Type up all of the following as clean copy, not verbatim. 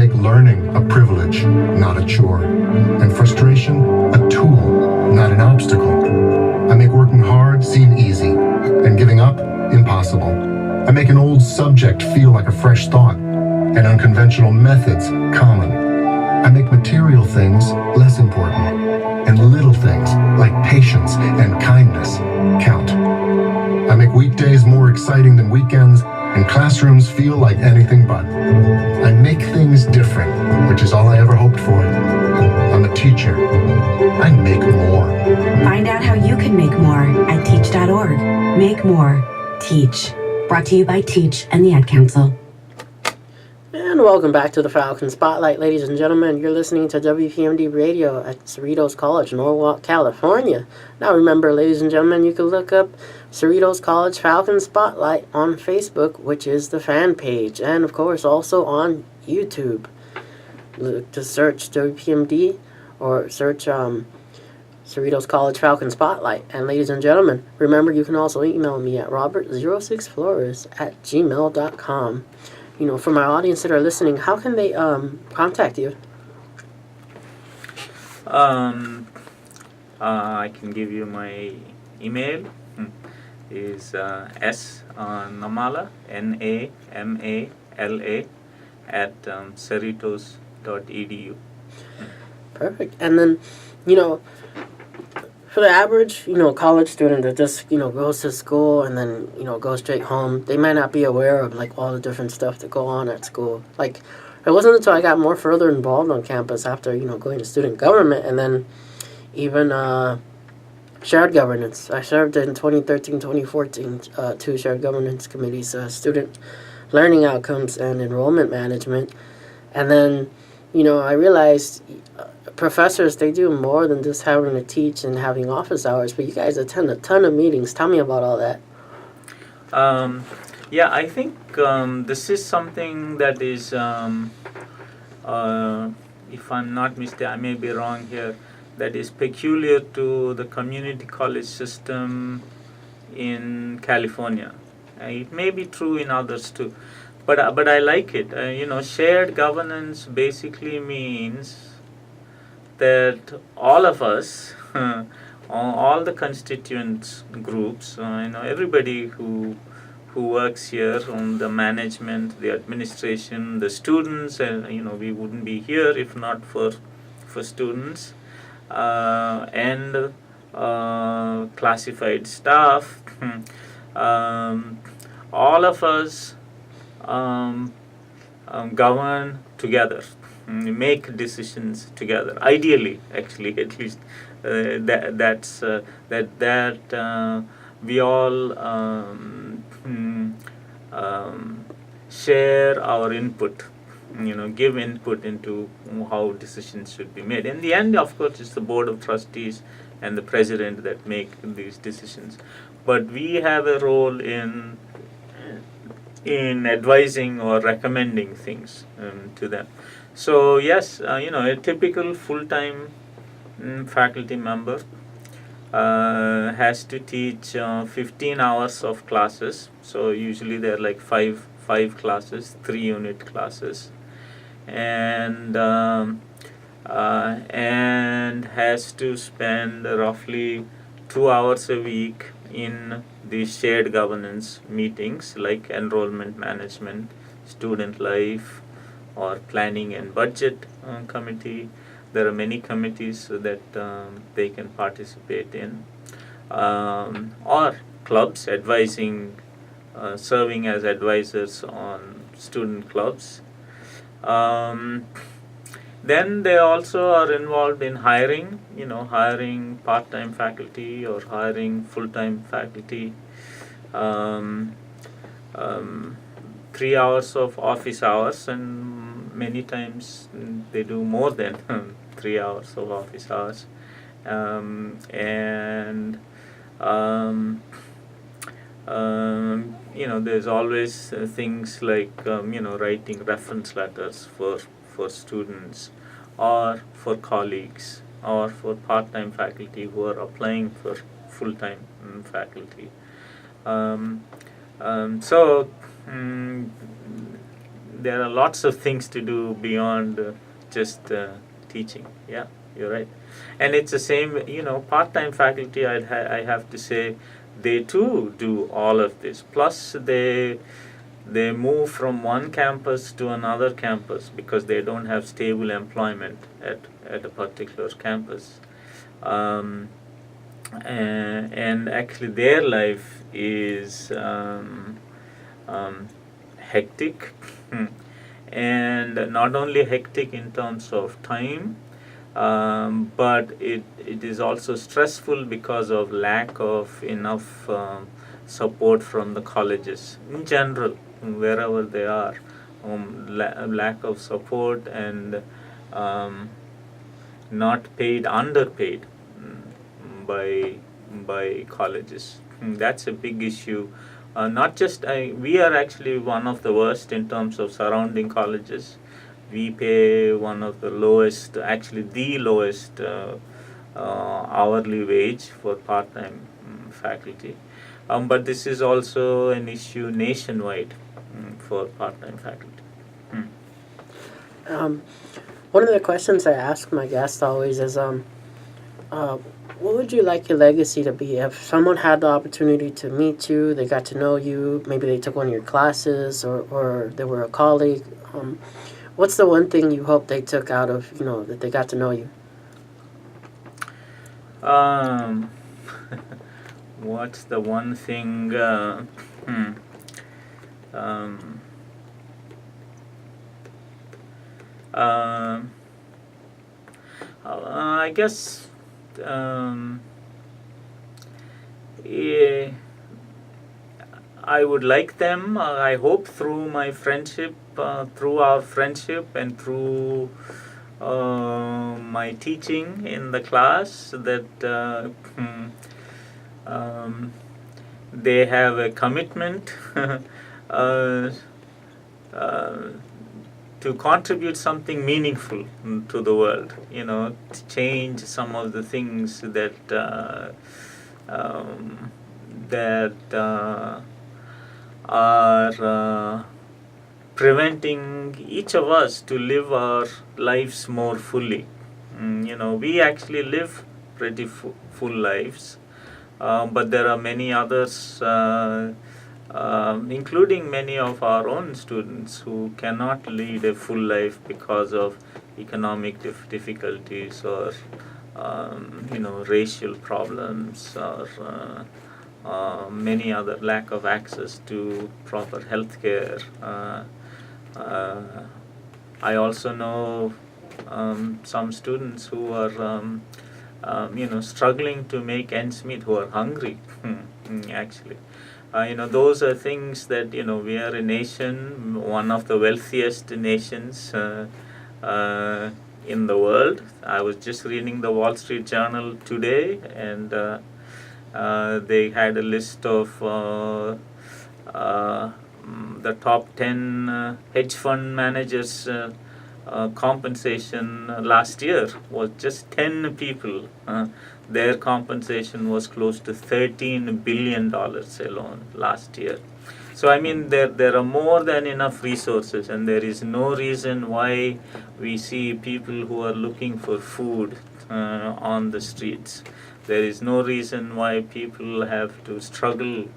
make learning a privilege, not a chore, and frustration a tool, not an obstacle. I make working hard seem easy, and giving up impossible. I make an old subject feel like a fresh thought, and unconventional methods common. I make material things less important, and little things like patience and kindness count. I make weekdays more exciting than weekends, and classrooms feel like anything but. I make things different, which is all I ever hoped for. I'm a teacher. I make more. Find out how you can make more at teach.org. Make more. Teach. Brought to you by Teach and the Ad Council. And welcome back to the Falcon Spotlight, ladies and gentlemen. You're listening to WPMD Radio at Cerritos College, Norwalk, California. Now remember, ladies and gentlemen, you can look up Cerritos College Falcon Spotlight on Facebook, which is the fan page, and of course also on YouTube. Look to search WPMD or search Cerritos College Falcon Spotlight. And ladies and gentlemen, remember you can also email me at robert06flores@gmail.com. You know, for my audience that are listening, how can they contact you? I can give you my email. Is Namala, Namala, at cerritos.edu. Perfect. And then, you know, for the average, college student that just, goes to school and then, goes straight home, they might not be aware of, like, all the different stuff that go on at school. Like, it wasn't until I got more further involved on campus after, going to student government and then even shared governance. I served in 2013, 2014, two shared governance committees, student learning outcomes and enrollment management. And then, I realized professors, they do more than just having to teach and having office hours, but you guys attend a ton of meetings. Tell me about all that. Yeah, I think this is something that is, if I'm not mistaken, I may be wrong here, that is peculiar to the community college system in California. It may be true in others too, but I like it. Shared governance basically means that all of us, all the constituent groups, everybody who works here, on the management, the administration, the students, and we wouldn't be here if not for students, and classified staff. All of us govern together, make decisions together. Ideally, actually, at least we all share our input. Give input into how decisions should be made. In the end, of course, it's the board of trustees and the president that make these decisions. But we have a role in advising or recommending things to them. So yes, a typical full-time faculty member has to teach 15 hours of classes. So usually they're like five classes, 3-unit classes, and has to spend roughly 2 hours a week in these shared governance meetings like enrollment management, student life, or planning and budget committee. There are many committees that they can participate in, or clubs, advising, serving as advisors on student clubs. Then they also are involved in hiring, hiring part-time faculty or hiring full-time faculty. 3 hours of office hours, and many times they do more than 3 hours of office hours. There's always things like writing reference letters for students or for colleagues or for part-time faculty who are applying for full-time faculty. there are lots of things to do beyond just teaching. Yeah, you're right. And it's the same, part-time faculty, I have to say, they too do all of this. Plus, they move from one campus to another campus because they don't have stable employment at a particular campus. And actually their life is hectic and not only hectic in terms of time, but it is also stressful because of lack of enough support from the colleges in general, wherever they are. Lack of support and not paid, underpaid by colleges. That's a big issue. Not just we are actually one of the worst in terms of surrounding colleges. We pay one of the lowest, actually the lowest hourly wage for part-time faculty. But this is also an issue nationwide for part-time faculty. One of the questions I ask my guests always is, what would you like your legacy to be? If someone had the opportunity to meet you, they got to know you, maybe they took one of your classes or they were a colleague, what's the one thing you hope they took out of, that they got to know you? What's the one thing? I guess I would like them. I hope through my friendship, through our friendship, and through my teaching in the class, that they have a commitment to contribute something meaningful to the world, to change some of the things that are preventing each of us to live our lives more fully. We actually live pretty full lives, but there are many others, including many of our own students, who cannot lead a full life because of economic difficulties or racial problems or many other lack of access to proper health care. I also know some students who are struggling to make ends meet, who are hungry actually. Those are things that, we are a nation, one of the wealthiest nations in the world. I was just reading the Wall Street Journal today, and they had a list of the top 10 hedge fund managers' compensation last year was just 10 people. Their compensation was close to $13 billion alone last year. So there are more than enough resources, and there is no reason why we see people who are looking for food on the streets. There is no reason why people have to struggle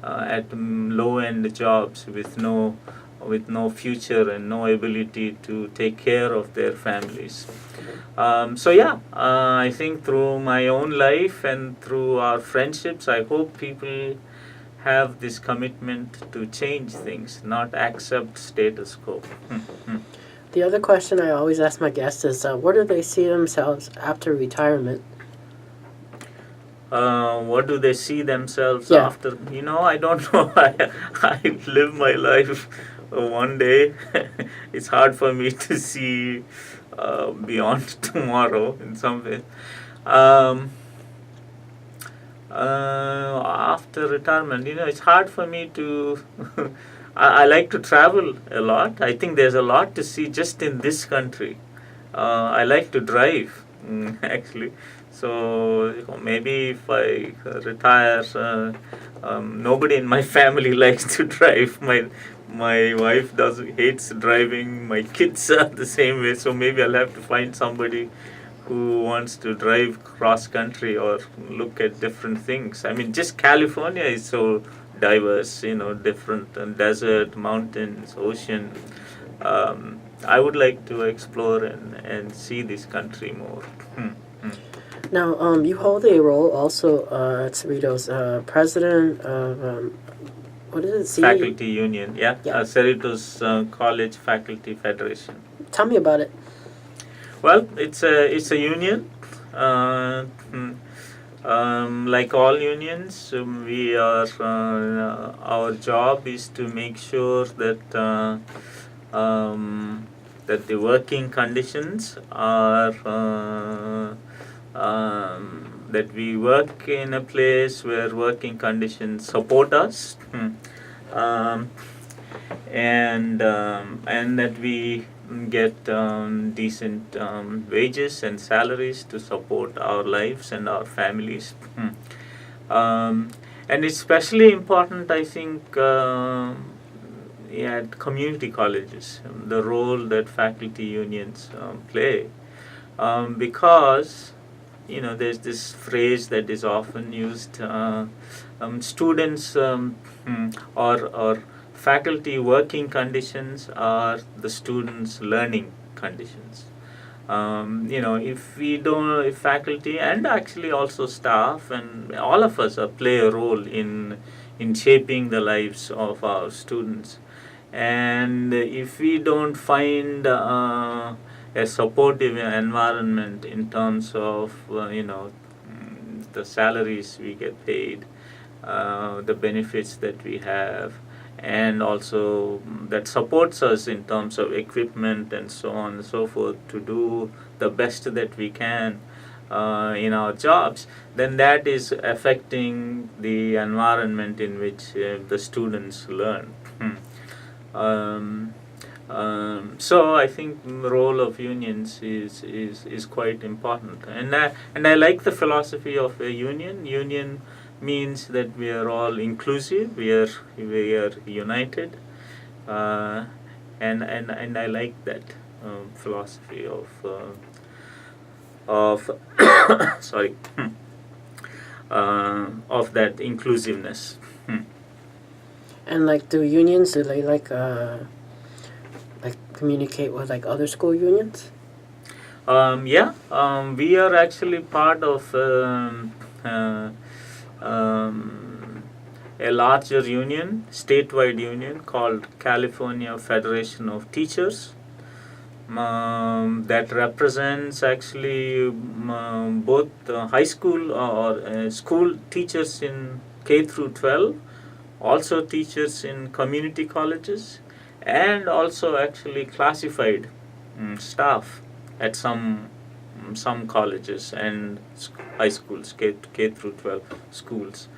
at low-end jobs with no future and no ability to take care of their families. I think through my own life and through our friendships, I hope people have this commitment to change things, not accept status quo. The other question I always ask my guests is, where do they see themselves after retirement? What do they see themselves Yeah. after? I don't know. I live my life one day. It's hard for me to see beyond tomorrow in some way. After retirement, it's hard for me to. I like to travel a lot. I think there's a lot to see just in this country. I like to drive, actually. So maybe if I retire, nobody in my family likes to drive. my wife hates driving. My kids are the same way. So maybe I'll have to find somebody who wants to drive cross country or look at different things. I mean, just California is so diverse. Different desert, mountains, ocean. I would like to explore and see this country more. Now, you hold a role also at Cerritos, president of, what is it? Faculty Union, yeah. Yeah. Cerritos College Faculty Federation. Tell me about it. Well, it's a union. Like all unions, we are our job is to make sure that that the working conditions are that we work in a place where working conditions support us, and that we get decent wages and salaries to support our lives and our families. And it's especially important, I think, at community colleges, the role that faculty unions play, because there's this phrase that is often used, students or faculty working conditions are the students' learning conditions. If faculty and actually also staff and all of us play a role in shaping the lives of our students, and if we don't find a supportive environment in terms of the salaries we get paid, the benefits that we have, and also that supports us in terms of equipment and so on and so forth to do the best that we can in our jobs, then that is affecting the environment in which the students learn. So I think the role of unions is quite important, and I like the philosophy of a union. Union means that we are all inclusive, we are united, and I like that philosophy of sorry of that inclusiveness. And do unions, do they communicate with other school unions? We are actually part of a larger union, statewide union called California Federation of Teachers, that represents actually both high school or school teachers in K through 12, also teachers in community colleges, and also actually classified staff at some colleges and high schools, K through 12 schools.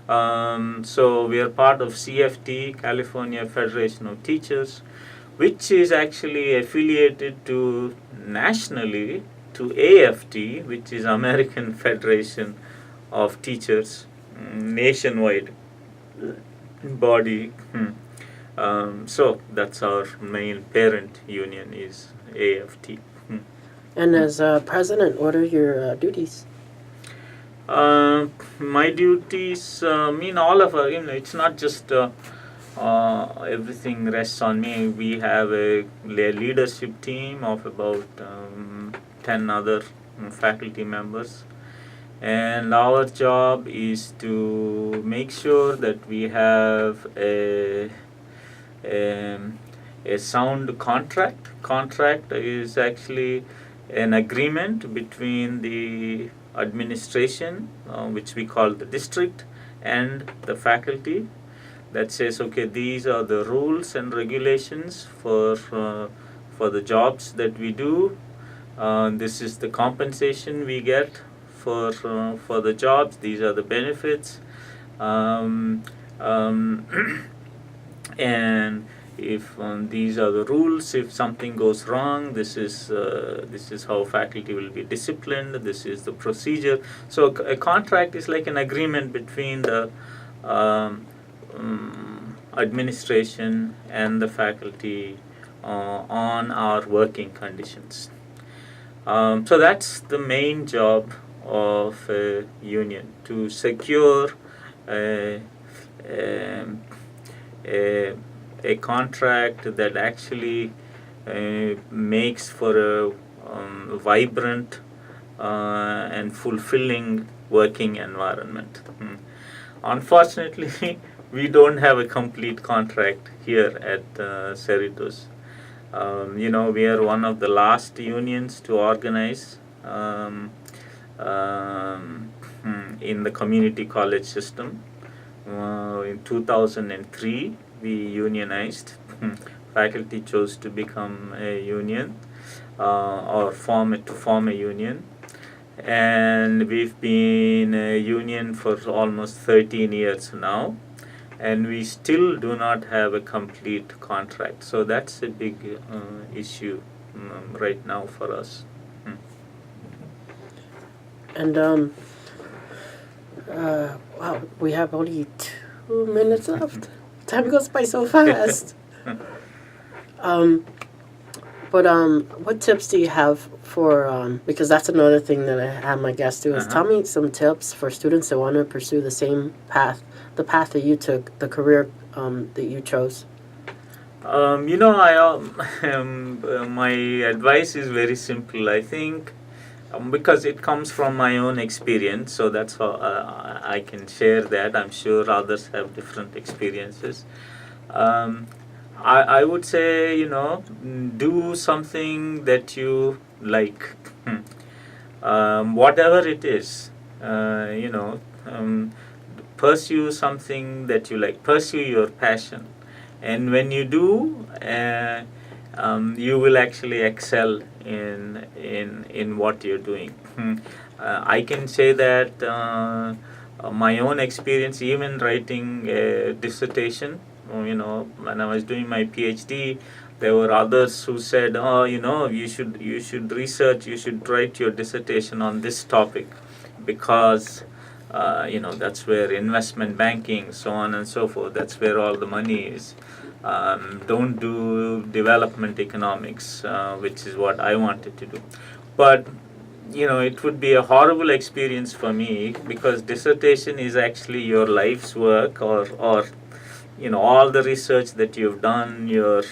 So we are part of CFT, California Federation of Teachers, which is actually affiliated to nationally to AFT, which is American Federation of Teachers, nationwide body. So that's our main parent union is AFT. And as president, what are your duties? My duties mean all of our, it's not just everything rests on me. We have a leadership team of about 10 other faculty members, and our job is to make sure that we have a sound contract. Contract is actually an agreement between the administration, which we call the district, and the faculty, that says, okay, these are the rules and regulations for the jobs that we do. This is the compensation we get for the jobs. These are the benefits, and if these are the rules. If something goes wrong, this is how faculty will be disciplined. This is the procedure. So a contract is like an agreement between the administration, and the faculty on our working conditions. So that's the main job of a union, to secure a, a, a contract that actually makes for a vibrant and fulfilling working environment. Unfortunately, we don't have a complete contract here at Cerritos. We are one of the last unions to organize in the community college system. In 2003, we unionized. Faculty chose to become a union or form a union, and we've been a union for almost 13 years now, and we still do not have a complete contract. So that's a big issue right now for us. And wow, we have only 2 minutes left. Time goes by so fast. But what tips do you have for because that's another thing that I have my guests do is tell me some tips for students that want to pursue the same path, the path that you took, the career that you chose. My advice is very simple. I think because it comes from my own experience, so that's how I can share that. I'm sure others have different experiences. I would say, do something that you like, whatever it is, pursue something that you like, pursue your passion. And when you do, you will actually excel in what you're doing. I can say that my own experience, even writing a dissertation, when I was doing my PhD, there were others who said, you should research, you should write your dissertation on this topic, because that's where investment banking, so on and so forth, that's where all the money is. Don't do development economics, which is what I wanted to do. But it would be a horrible experience for me, because dissertation is actually your life's work, or all the research that you've done, you're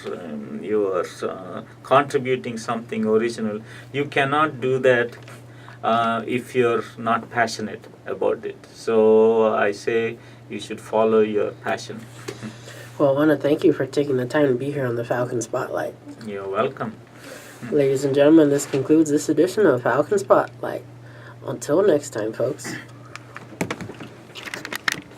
contributing something original. You cannot do that if you're not passionate about it. So I say you should follow your passion. Well, I want to thank you for taking the time to be here on the Falcon Spotlight. You're welcome. Ladies and gentlemen, this concludes this edition of Falcon Spotlight. Until next time, folks.